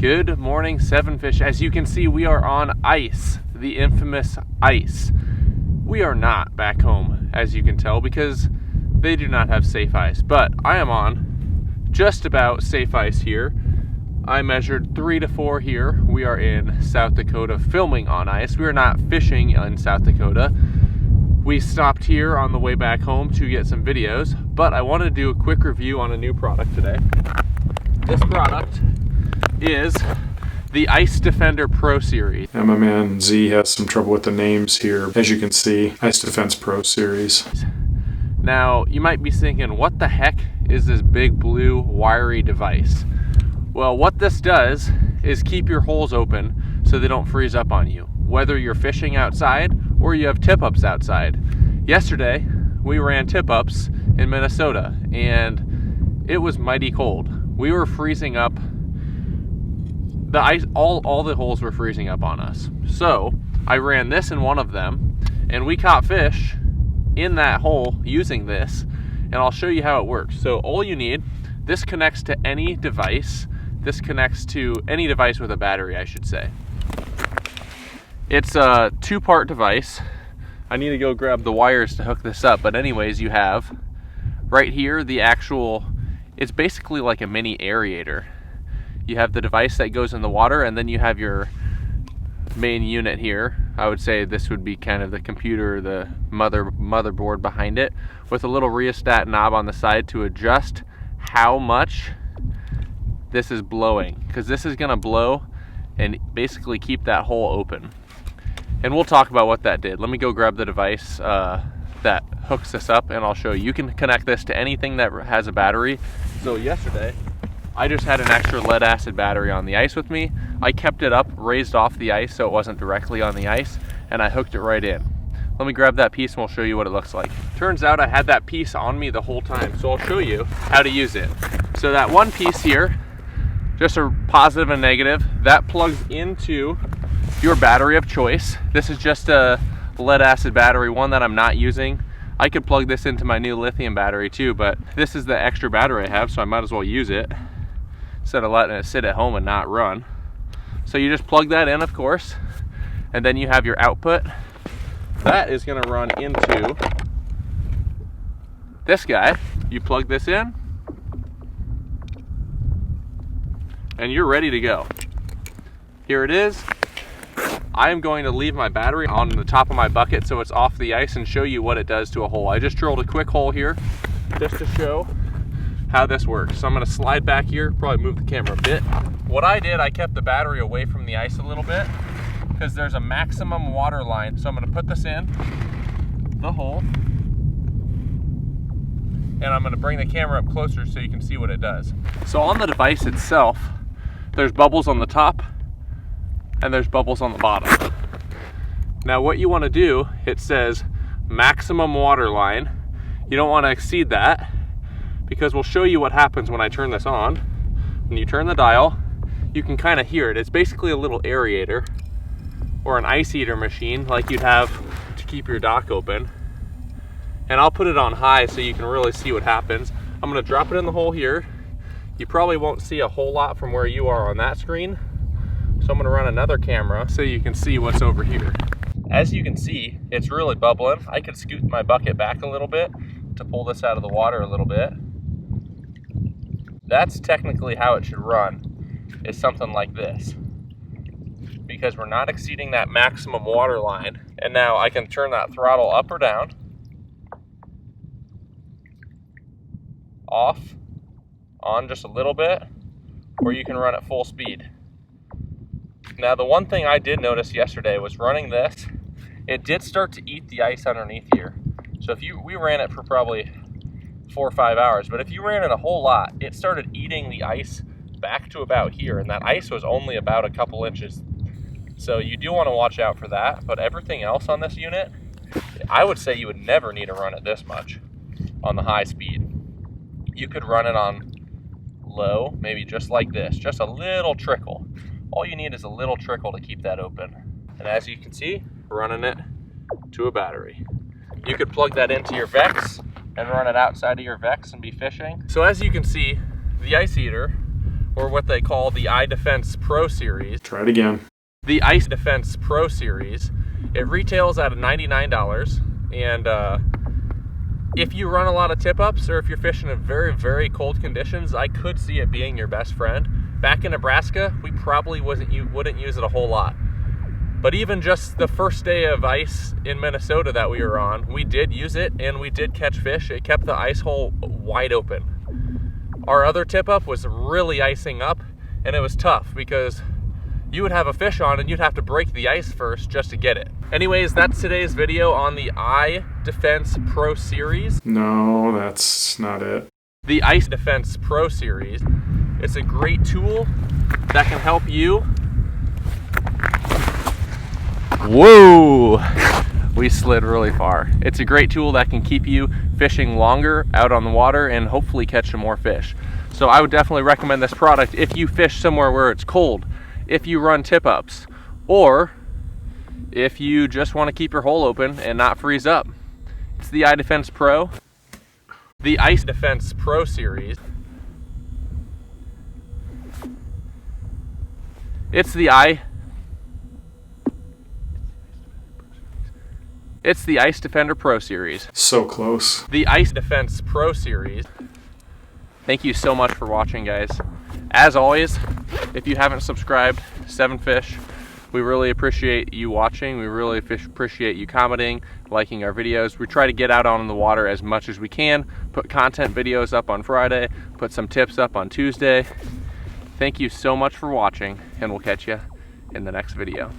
Good morning, Seven Fish. As you can see, we are on ice, the infamous ice. We are not back home, as you can tell, because they do not have safe ice. But I am on just about safe ice here. I measured 3 to 4 here. We are in South Dakota filming on ice. We are not fishing in South Dakota. We stopped here on the way back home to get some videos, but I want to do a quick review on a new product today. This product is the Ice Defender Pro Series. And my man Z has some trouble with the names here. As you can see, Ice Defense Pro Series. Now, you might be thinking, what the heck is this big blue wiry device? Well, what this does is keep your holes open so they don't freeze up on you, whether you're fishing outside or you have tip-ups outside. Yesterday, we ran tip-ups in Minnesota, and it was mighty cold. We were freezing up. The ice, all the holes were freezing up on us. So I ran this in one of them, and we caught fish in that hole using this, and I'll show you how it works. So all you need, this connects to any device. This connects to any device with a battery, I should say. It's a 2-part device. I need to go grab the wires to hook this up, but anyways, you have right here the actual, it's basically like a mini aerator. You have the device that goes in the water, and then you have your main unit here. I would say this would be kind of the computer, the motherboard behind it, with a little rheostat knob on the side to adjust how much this is blowing, because this is going to blow and basically keep that hole open. And we'll talk about what that did. Let me go grab the device that hooks this up, and I'll show you. You can connect this to anything that has a battery. So yesterday, I just had an extra lead acid battery on the ice with me. I kept it up, raised off the ice so it wasn't directly on the ice, and I hooked it right in. Let me grab that piece and we'll show you what it looks like. Turns out I had that piece on me the whole time, so I'll show you how to use it. So that one piece here, just a positive and negative, that plugs into your battery of choice. This is just a lead acid battery, one that I'm not using. I could plug this into my new lithium battery too, but this is the extra battery I have, so I might as well use it instead of letting it sit at home and not run. So you just plug that in, of course, and then you have your output. That is going to run into this guy. You plug this in, and you're ready to go. Here it is. I am going to leave my battery on the top of my bucket so it's off the ice and show you what it does to a hole. I just drilled a quick hole here just to show how this works. So I'm going to slide back here, probably move the camera a bit. What I did, I kept the battery away from the ice a little bit because there's a maximum water line. So I'm going to put this in the hole, and I'm going to bring the camera up closer so you can see what it does. So on the device itself, there's bubbles on the top and there's bubbles on the bottom. Now what you want to do, it says maximum water line. You don't want to exceed that, because we'll show you what happens when I turn this on. When you turn the dial, you can kind of hear it. It's basically a little aerator or an ice eater machine like you'd have to keep your dock open. And I'll put it on high so you can really see what happens. I'm going to drop it in the hole here. You probably won't see a whole lot from where you are on that screen, so I'm going to run another camera so you can see what's over here. As you can see, it's really bubbling. I could scoot my bucket back a little bit to pull this out of the water a little bit. That's technically how it should run, is something like this, because we're not exceeding that maximum water line. And now I can turn that throttle up or down, off, on just a little bit, or you can run at full speed. Now the one thing I did notice yesterday was running this, it did start to eat the ice underneath here. So we ran it for probably 4 or 5 hours, but if you ran it a whole lot, it started eating the ice back to about here, and that ice was only about a couple inches. So you do want to watch out for that, but everything else on this unit, I would say you would never need to run it this much on the high speed. You could run it on low, maybe just like this, just a little trickle. All you need is a little trickle to keep that open. And as you can see, we're running it to a battery. You could plug that into your Vex and run it outside of your Vex and be fishing. So as you can see, the ice eater or what they call the iDefense Pro Series. Try it again. The iDefense Pro Series. It retails at $99, and if you run a lot of tip-ups or if you're fishing in very, very cold conditions, I could see it being your best friend. Back in Nebraska, we probably wouldn't use it a whole lot. But even just the first day of ice in Minnesota that we were on, we did use it and we did catch fish. It kept the ice hole wide open. Our other tip-up was really icing up, and it was tough because you would have a fish on and you'd have to break the ice first just to get it. Anyways, that's today's video on the iDefense Pro Series. No, that's not it. The iDefense Pro Series. It's a great tool that can help you. Whoa! We slid really far. It's a great tool that can keep you fishing longer out on the water and hopefully catch some more fish. So I would definitely recommend this product if you fish somewhere where it's cold, if you run tip-ups, or if you just want to keep your hole open and not freeze up. It's the iDefense Pro. The iDefense Pro Series. It's the Ice Defender Pro Series. So close. The iDefense Pro Series. Thank you so much for watching, guys. As always, if you haven't subscribed, 7Fish, we really appreciate you watching. We really appreciate you commenting, liking our videos. We try to get out on the water as much as we can, put content videos up on Friday, put some tips up on Tuesday. Thank you so much for watching, and we'll catch you in the next video.